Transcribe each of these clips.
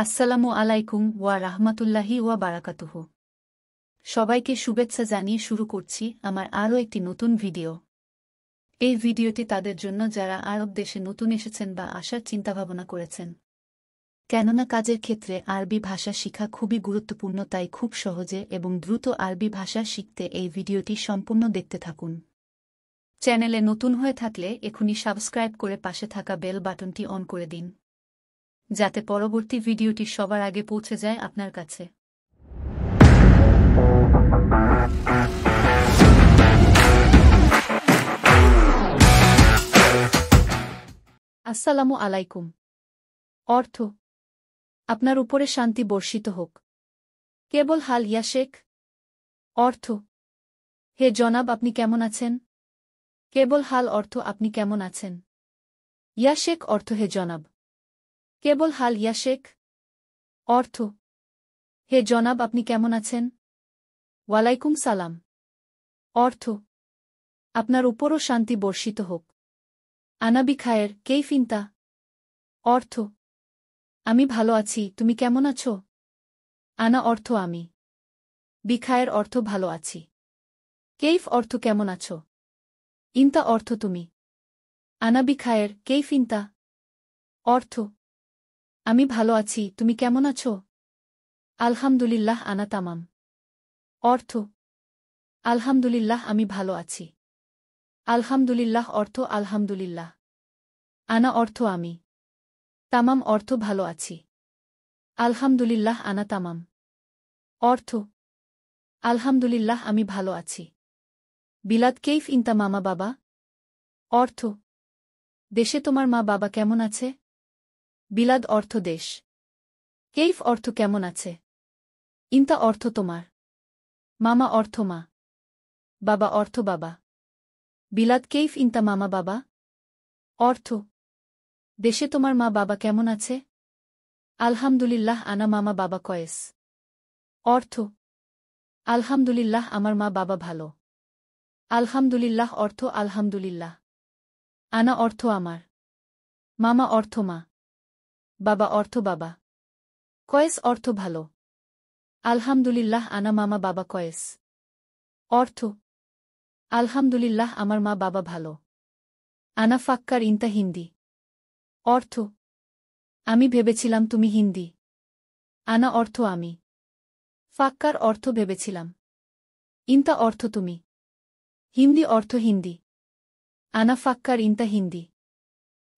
আসসালামু আলাইকুম ওয়া রাহমাতুল্লাহি ওয়া বারাকাতুহু। সবাইকে শুভেচ্ছা জানিয়ে শুরু করছি আমার আরও একটি নতুন ভিডিও। এই ভিডিওটি তাদের জন্য যারা আরব দেশে নতুন এসেছেন বা আসার চিন্তাভাবনা করেছেন। কেননা কাজের ক্ষেত্রে আরবি ভাষা শিখা খুবই গুরুত্বপূর্ণ, তাই খুব সহজে এবং দ্রুত আরবি ভাষা শিখতে এই ভিডিওটি সম্পূর্ণ দেখতে থাকুন। চ্যানেলে নতুন হয়ে থাকলে এখনই সাবস্ক্রাইব করে পাশে থাকা বেল বাটনটি অন করে দিন, যাতে পরবর্তী ভিডিওটি সবার আগে পৌঁছে যায় আপনার কাছে। আসসালামু আলাইকুম। অর্থ: আপনার উপরে শান্তি বর্ষিত হোক। কেবল হাল ইয়া শেখ। অর্থ: হে জনাব, আপনি কেমন আছেন? কেবল হাল অর্থ আপনি কেমন আছেন। ইয়া শেখ অর্থ হে জনাব। কেবল হাল ইয়া শেখ অর্থ: হে জনাব, আপনি কেমন আছেন? ওয়ালাইকুম সালাম অর্থ: আপনার উপরও শান্তি বর্ষিত হোক। আনা বিখায়ের কেইফ ইনতা। অর্থ: আমি ভালো আছি, তুমি কেমন আছো? আনা অর্থ আমি। বিখায়ের অর্থ ভালো আছি। কেইফ অর্থ কেমন আছো। ইনতা অর্থ তুমি। আনা বিখায়ের কেইফ ইনতা অর্থ: আমি ভালো আছি, তুমি কেমন আছো? আলহামদুলিল্লাহ আনা তামাম। অর্থ: আলহামদুলিল্লাহ আমি ভালো আছি। আলহামদুলিল্লাহ অর্থ আলহামদুলিল্লাহ। আনা অর্থ আমি। তামাম অর্থ ভালো আছি। আলহামদুলিল্লাহ আনা তামাম অর্থ: আলহামদুলিল্লাহ আমি ভালো আছি। বিলাদ কেইফ ইনতা মামা বাবা। অর্থ: দেশে তোমার মা বাবা কেমন আছে? বিলাদ অর্থ দেশ। কেইফ অর্থ কেমন আছে। ইনতা অর্থ তোমার। মামা অর্থ মা। বাবা অর্থ বাবা। বিলাদ কেইফ ইনতা মামা বাবা। অর্থ: দেশে তোমার মা বাবা কেমন আছে? আলহামদুলিল্লাহ আনা মামা বাবা কয়েস। অর্থ: আলহামদুলিল্লাহ আমার মা বাবা ভালো। আলহামদুলিল্লাহ অর্থ আলহামদুলিল্লাহ। আনা অর্থ আমার। মামা অর্থ মা। বাবা অর্থ বাবা। কয়েস অর্থ ভালো। আলহামদুলিল্লাহ আনা মামা বাবা কয়েস। অর্থ: আলহামদুলিল্লাহ আমার মা বাবা ভালো। আনা ফাক্কার ইনতা হিন্দি। অর্থ: আমি ভেবেছিলাম তুমি হিন্দি। আনা অর্থ আমি। ফাক্কার অর্থ ভেবেছিলাম। ইনতা অর্থ তুমি। হিন্দি অর্থ হিন্দি। আনা ফাক্কার ইনতা হিন্দি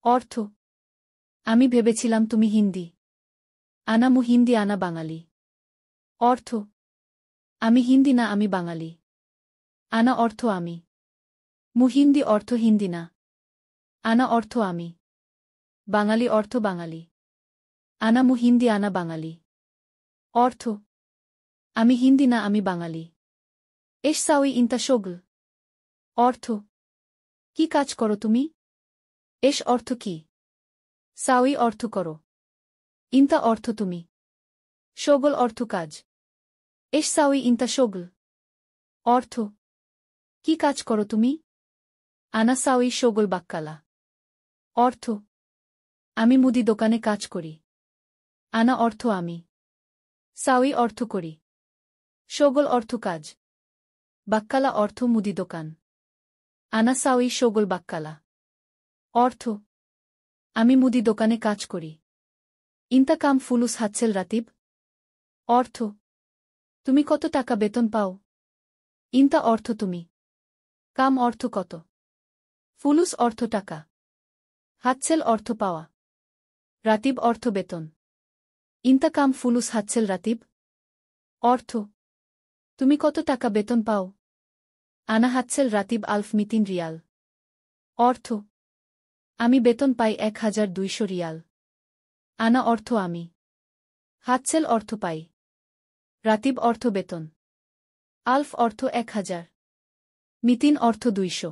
অর্থ: আমি ভেবেছিলাম তুমি হিন্দি। আনা মু হিন্দি আনা বাঙালি। অর্থ: আমি হিন্দি না, আমি বাঙালি। আনা অর্থ আমি। মু হিন্দি অর্থ হিন্দি না। আনা অর্থ আমি। বাঙালি অর্থ বাঙালি। আনা মু হিন্দি আনা বাঙালি অর্থ: আমি হিন্দি না, আমি বাঙালি। এশ সাউই ইনতা শোগল। অর্থ: কি কাজ করো তুমি? এশ অর্থ কি। সাউই অর্থ করো। ইনতা অর্থ তুমি। শোগল অর্থ কাজ। এশ সাউই ইনতা শোগল অর্থ: কি কাজ করো তুমি? আনা সাউই শোগল বাক্কালা। অর্থ: আমি মুদি দোকানে কাজ করি। আনা অর্থ আমি। সাউই অর্থ করি। শোগল অর্থ কাজ। বাক্কালা অর্থ মুদি দোকান। আনা সাউই শোগল বাক্কালা অর্থ: আমি মুদি দোকানে কাজ করি। ইনতা কাম ফুলুস হাচ্ছেল রাতিব। অর্থ: তুমি কত টাকা বেতন পাও? ইনতা অর্থ তুমি। কাম অর্থ কত। ফুলুস অর্থ টাকা। হাচ্ছেল অর্থ পাওয়া। রাতিব অর্থ বেতন। ইনতা কাম ফুলুস হাচ্ছেল রাতিব অর্থ: তুমি কত টাকা বেতন পাও? আনা হাচ্ছেল রাতিব আলফ মিতিন রিয়াল। অর্থ: আমি বেতন পাই 1200 রিয়াল। আনা অর্থ আমি। হাচ্ছেল অর্থ পাই। রাতিব অর্থ বেতন। আলফ অর্থ 1000। মিতিন অর্থ 200।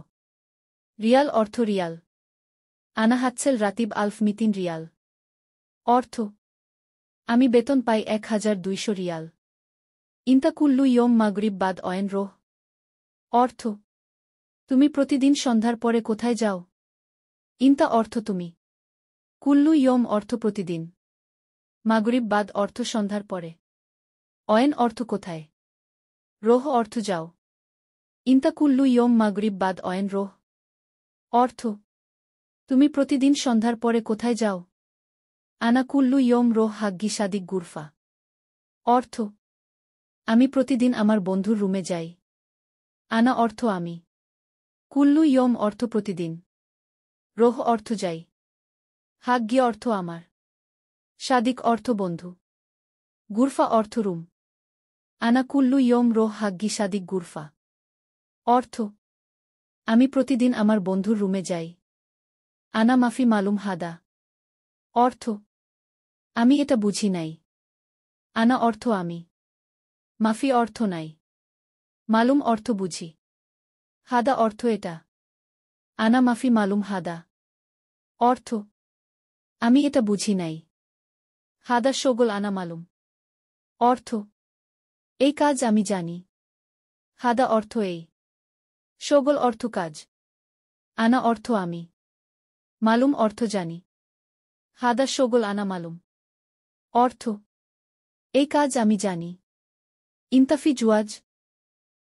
রিয়াল অর্থ রিয়াল। আনা হাচ্ছেল রাতিব আলফ মিতিন রিয়াল অর্থ: আমি বেতন পাই 1200 রিয়াল। ইনতা কুল্লু ইয়ম মাগরিব বাদ অয়েন রোহ। অর্থ: তুমি প্রতিদিন সন্ধ্যার পরে কোথায় যাও? ইনতা অর্থ তুমি। কুল্লু ইয়ম অর্থ প্রতিদিন। মাগরিব বাদ অর্থ সন্ধ্যার পরে। অয়েন অর্থ কোথায়? রোহ অর্থ যাও। ইন্তা কুল্লু ইয়ম মাগরিব বাদ অয়েন রোহ। অর্থ তুমি প্রতিদিন সন্ধ্যার পরে কোথায় যাও? আনা কুল্লু ইয়ম রোহ হাগ্গি সাদিক গুরফা। অর্থ আমি প্রতিদিন আমার বন্ধুর রুমে যাই। আনা অর্থ আমি। কুল্লু ইয়ম অর্থ প্রতিদিন। রোহ অর্থ যাই। হাগ্গি অর্থ আমার। সাদিক অর্থ বন্ধু। গুরফা অর্থ রুম। আনা কুল্লু ইয়ম রোহ হাগ্গি সাদিক গুরফা। অর্থ আমি প্রতিদিন আমার বন্ধুর রুমে যাই। আনা মাফি মালুম হাদা। অর্থ আমি এটা বুঝি নাই। আনা অর্থ আমি। মাফি অর্থ নাই। মালুম অর্থ বুঝি। হাদা অর্থ এটা। আনা মাফি মালুম হাদা। অর্থ আমি এটা বুঝি নাই। হাদা শোগল আনা মালুম। অর্থ এই কাজ আমি জানি। হাদা অর্থ এই। শোগল অর্থ কাজ। আনা অর্থ আমি। মালুম অর্থ জানি। হাদা শোগল আনা মালুম। অর্থ এই কাজ আমি জানি। ইন্তাফি জুয়াজ।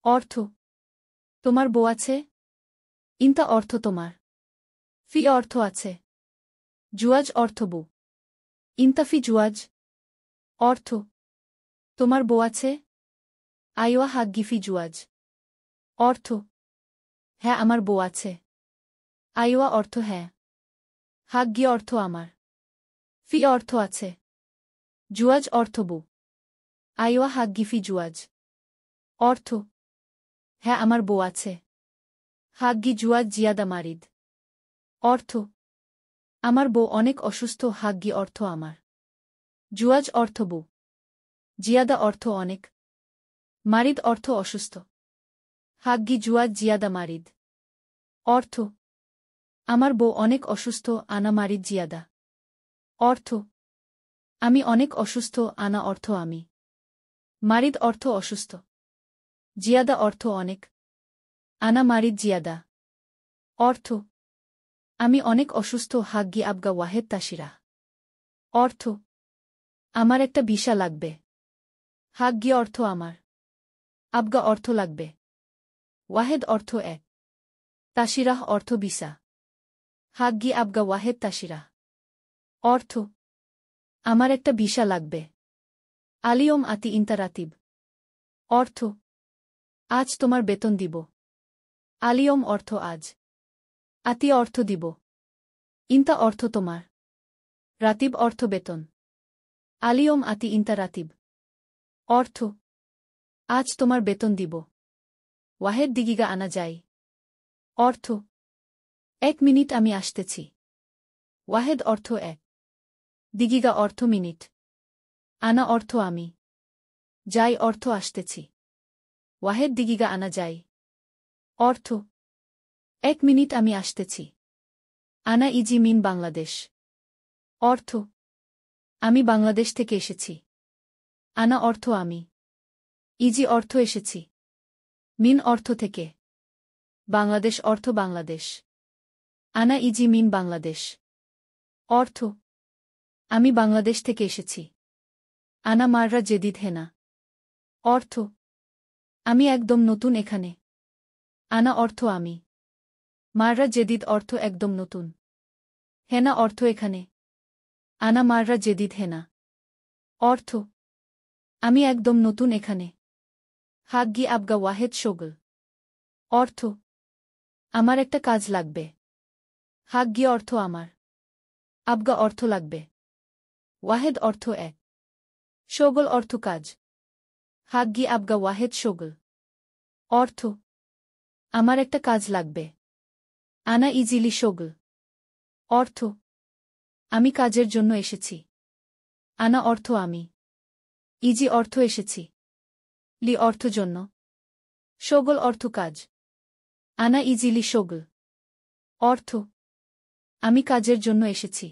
অর্থ তোমার বউ আছে? ইন্তা অর্থ তোমার। ফি অর্থ আছে। জুয়াজ অর্থ বউ। ইন্তাফি জুয়াজ। অর্থ তোমার বউ আছে? আইওয়া হাগ্গিফি জুয়াজ। অর্থ হ্যাঁ আমার বউ আছে। আইওয়া অর্থ হ্যাঁ। হাগ্গি অর্থ আমার। ফি অর্থ আছে। জুয়াজ অর্থ বউ। আইওয়া হাগ্গিফি জুয়াজ। অর্থ হ্যাঁ আমার বউ আছে। হাগ্গি জুয়াজ জিয়াদা মারিদ। অর্থ আমার বউ অনেক অসুস্থ। হাগ্গি অর্থ আমার। জুয়াজ অর্থ বউ। জিয়াদা অর্থ অনেক। মারিদ অর্থ অসুস্থ। হাগ্গি জুয়াজ জিয়াদা মারিদ। অর্থ আমার বউ অনেক অসুস্থ। আনা মারিদ জিয়াদা। অর্থ আমি অনেক অসুস্থ। আনা অর্থ আমি। মারিদ অর্থ অসুস্থ। জিয়াদা অর্থ অনেক। আনা মারিদ জিয়াদা। অর্থ আমি অনেক অসুস্থ। হাগ্গি আবগা ওয়াহেদ তাসিরা। অর্থ আমার একটা ভিসা লাগবে। হাগ্গি অর্থ আমার। আবগা অর্থ লাগবে। ওয়াহেদ অর্থ এক। তাসিরাহ অর্থ ভিসা। হাগ্গি আবগা ওয়াহেদ তাসিরা। অর্থ আমার একটা ভিসা লাগবে। আলিয়ম আতি ইন্তা রাতিব। অর্থ আজ তোমার বেতন দিব। আলিয়ম অর্থ আজ। আতি অর্থ দিব। ইন্তা অর্থ তোমার। রাতিব অর্থ বেতন। আলিয়ম আতি ইন্তা রাতিব। অর্থ আজ তোমার বেতন দিব। ওয়াহেদ দিগিগা আনা যাই। অর্থ 1 মিনিট আমি আসতেছি। ওয়াহেদ অর্থ 1। দিগিগা অর্থ মিনিট। আনা অর্থ আমি। যাই অর্থ আসতেছি। ওয়াহেদ দিগিগা আনা যাই। অর্থ 1 মিনিট আমি আসতেছি। আনা ইজি মিন বাংলাদেশ। অর্থ আমি বাংলাদেশ থেকে এসেছি। আনা অর্থ আমি। ইজি অর্থ এসেছি। মিন অর্থ থেকে। বাংলাদেশ অর্থ বাংলাদেশ। আনা ইজি মিন বাংলাদেশ। অর্থ আমি বাংলাদেশ থেকে এসেছি। আনা মাররা জেদিদ হেনা। অর্থ আমি একদম নতুন এখানে। আনা অর্থ আমি। মাররা জেদিদ অর্থ একদম নতুন। হেনা অর্থ এখানে। আনা মাররা জেদিদ হেনা। অর্থ আমি একদম নতুন এখানে। হাগ্গি আবগা ওয়াহেদ শোগল। অর্থ আমার একটা কাজ লাগবে। হাগ্গি অর্থ আমার। আবগা অর্থ লাগবে। ওয়াহেদ অর্থ এক। শোগল অর্থ কাজ। হাগ্গি আবগা ওয়াহেদ শোগল। অর্থ আমার একটা কাজ লাগবে। আনা ইজিলি শোগল। অর্থ আমি কাজের জন্য এসেছি। আনা অর্থ আমি। ইজি অর্থ এসেছি। লি অর্থ জন্য। শোগল অর্থ কাজ। আনা ইজিলি শোগল। অর্থ আমি কাজের জন্য এসেছি।